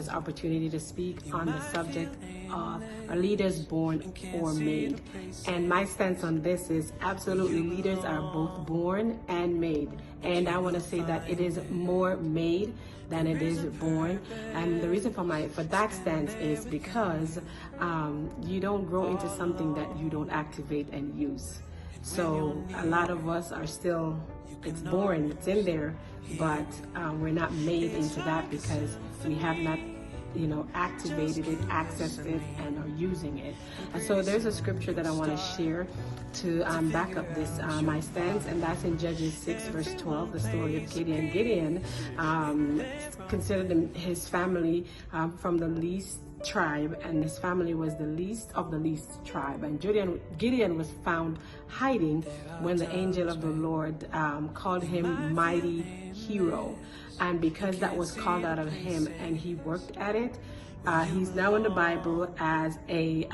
this opportunity to speak on the subject of are leaders born or made. And my stance on this is absolutely leaders are both born and made. And I want to say that it is more made than it is born. And the reason for that stance is because you don't grow into something that you don't activate and use. So a lot of us are still, it's born, it's in there, but we're not made into that because we have not, activated it, accessed it, and are using it. And so there's a scripture that I want to share to back up this my stance, and that's in Judges 6 verse 12, the story of Gideon. Gideon considered his family from the least tribe, and his family was the least of the least tribe, and Gideon was found hiding when the angel of the Lord called him mighty hero. And because that was called out of him and he worked at it, he's now in the Bible as a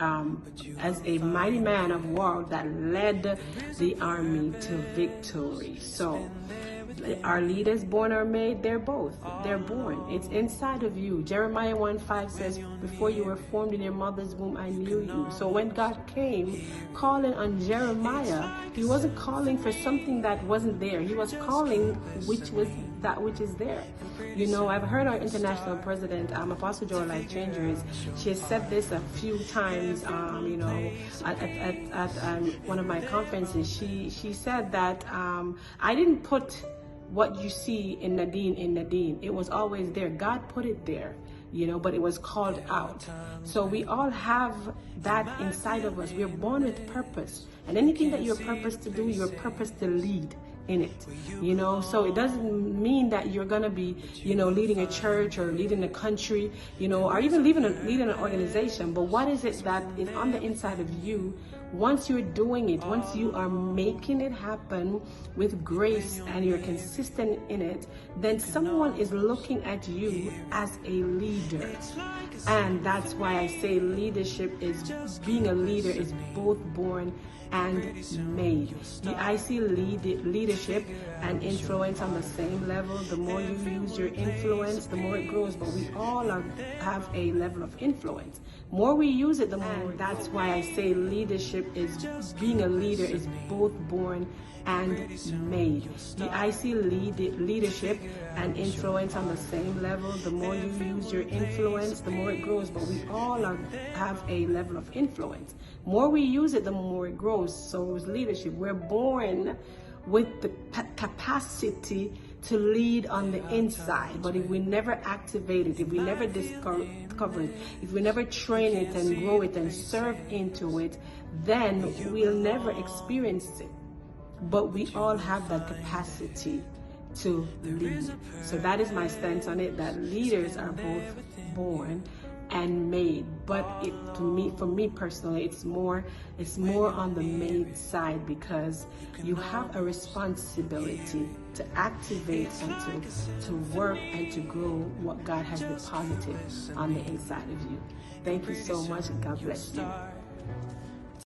mighty man of war that led the army to victory. So are leaders born or made? They're both. They're born. It's inside of you. Jeremiah 1:5 says, before you were formed in your mother's womb, I knew you. So when God came calling on Jeremiah, he wasn't calling for something that wasn't there. He was calling which was that which is there. I've heard our international president, Apostle Joy Life Changers, she has said this a few times, at one of my conferences. She said that I didn't put what you see in Nadine. It was always there. God put it there, but it was called out. So we all have that inside of us. We're born with purpose. And anything that you're purposed to do, you're purposed to lead in it, so it doesn't mean that you're gonna be, leading a church or leading a country, or even leading an organization. But what is it that is on the inside of you? Once you're doing it, once you are making it happen with grace and you're consistent in it, then someone is looking at you as a leader. And that's why I say being a leader is both born and made. I see leadership and influence on the same level. The more you use your influence, the more it grows. But we all have a level of influence. More we use it, the more. That's why I say being a leader is both born and made. I see leadership and influence on the same level. The more you use your influence, the more it grows. But we all have a level of influence. More we use it, the more it grows. So is leadership. We're born with the capacity to lead on the inside, but if we never activate it, if we never discover it, if we never train it and grow it and serve into it, then we'll never experience it. But we all have that capacity to lead. So that is my stance on it, that leaders are both born and made. But for me personally, it's more on the made side, because you have a responsibility to activate and to work and to grow what God has deposited on the inside of you. Thank you so much, and God bless you.